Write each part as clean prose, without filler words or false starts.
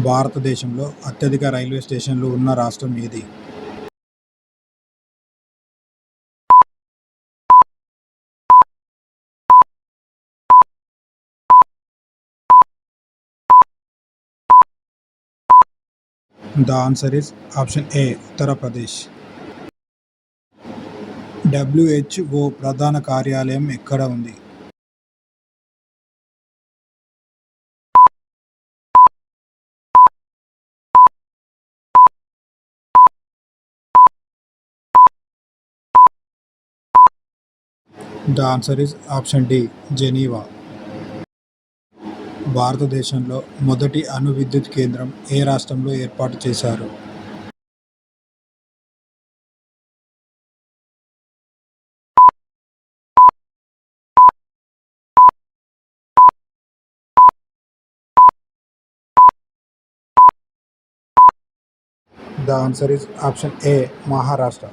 భారతదేశంలో అత్యధిక రైల్వే స్టేషన్లు ఉన్న రాష్ట్రం ఏది? The answer is option A Uttar Pradesh. WHO ప్రధాన కార్యాలయం ఎక్కడ ఉంది? The answer is option D Geneva. భారతదేశంలో మొదటి అణు విద్యుత్ కేంద్రం ఏ రాష్ట్రంలో ఏర్పాటు చేశారు? The answer is option A Maharashtra.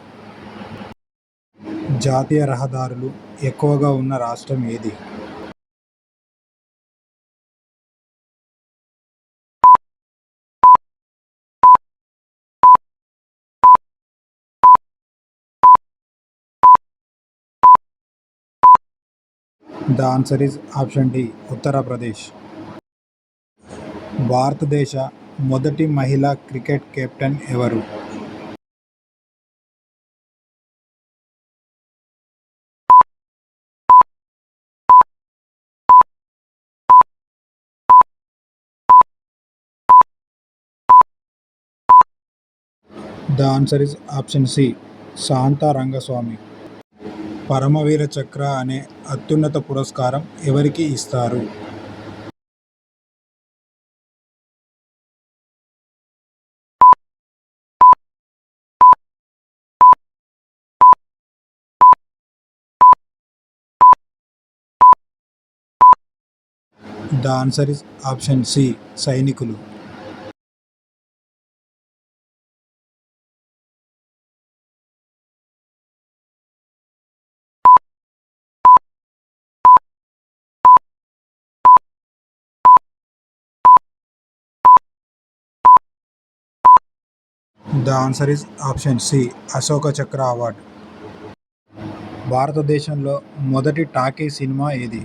జాతీయ రహదారులు ఎక్కువగా ఉన్న రాష్ట్రం ఏది? The answer is option D Uttar Pradesh. భారతదేశ మొదటి మహిళా క్రికెట్ కెప్టెన్ ఎవరు? The answer is option C Shanta Rangaswamy. Paramvir Chakra అనే అత్యున్నత పురస్కారం ఎవరికి ఇస్తారు? The answer is option C సైనికులు. The answer is option C Ashoka Chakra award. భారతదేశంలో మొదటి టాకీ సినిమా ఏది?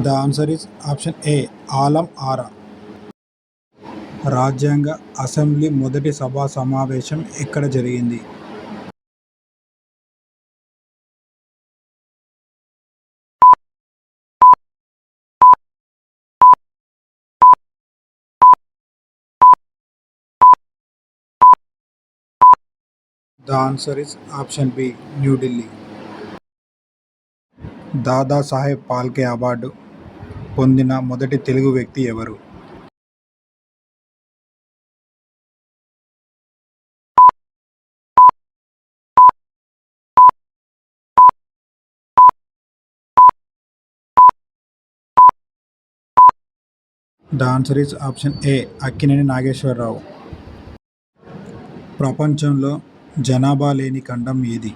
The answer is option A Alam Ara. రాజ్యాంగ అసెంబ్లీ మొదటి సభా సమావేశం ఎక్కడ జరిగింది? The answer is option B New Delhi. Dadasaheb Phalke award పొందిన మొదటి తెలుగు వ్యక్తి ఎవరు? The answer is option A Akkineni Nageswara Rao. ప్రపంచంలో జనాభా లేని ఖండం ఏది?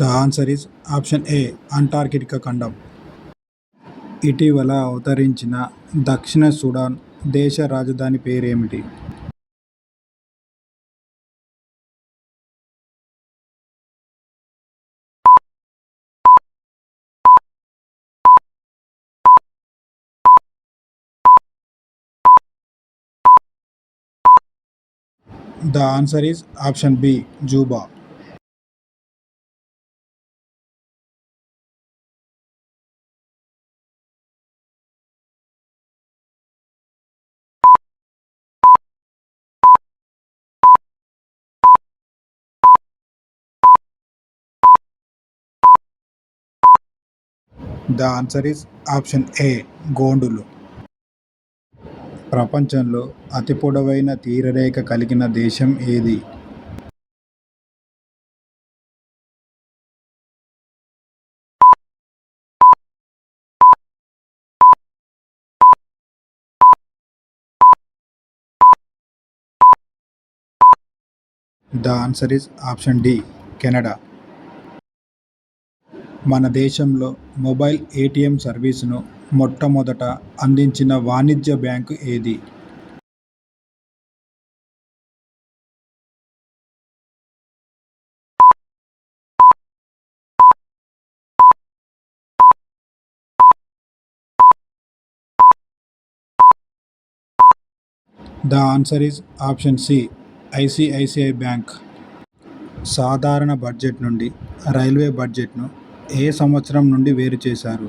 The answer is option A Antarctica ఖండం. ఇటీవల అవతరించిన దక్షిణ సుడాన్ దేశ రాజధాని పేరేమిటి? The answer is option B Juba. The answer is option A గోండులు. ప్రపంచంలో అతి పొడవైన తీరరేఖ కలిగిన దేశం ఏది? The answer is option D, Canada. మన దేశంలో మొబైల్ ఏటీఎం సర్వీసును మొట్టమొదట అందించిన వాణిజ్య బ్యాంకు ఏది? The answer is option C, ICICI bank. సాధారణ బడ్జెట్ నుండి రైల్వే బడ్జెట్ను ఏ సంవత్సరం నుండి వేరు చేశారు?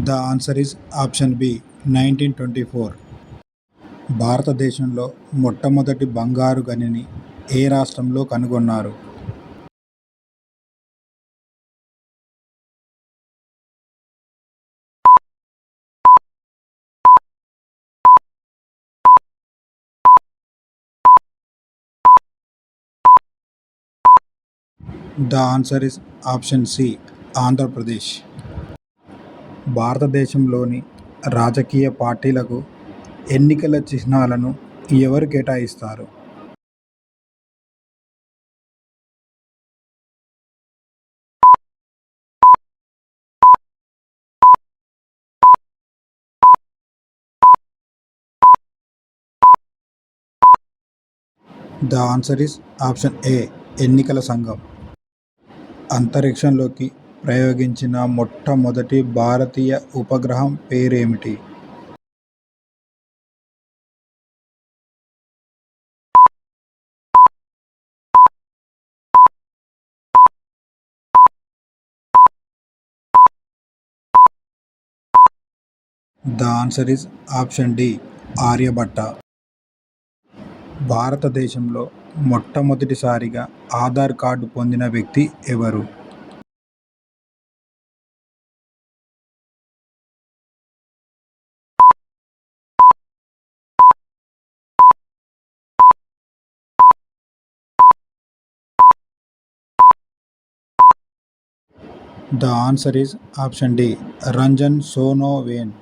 The answer is option B, 1924. భారతదేశంలో మొట్టమొదటి బంగారు గనిని ఏ రాష్ట్రంలో కనుగొన్నారు? The answer is option C, Andhra Pradesh. భారతదేశంలోని రాజకీయ పార్టీలకు ఎన్నికల చిహ్నాలను ఎవరు కేటాయిస్తారు? The answer is option A, ఎన్నికల సంఘం. అంతరిక్షంలోకి ప్రయోగించిన మొట్టమొదటి భారతీయ ఉపగ్రహం పేరేమిటి? The answer is option D, Aryabhata. భారతదేశంలో మొట్టమొదటిసారిగా ఆధార్ కార్డు పొందిన వ్యక్తి ఎవరు? The answer is option D, Ranjan సోనోవేన్.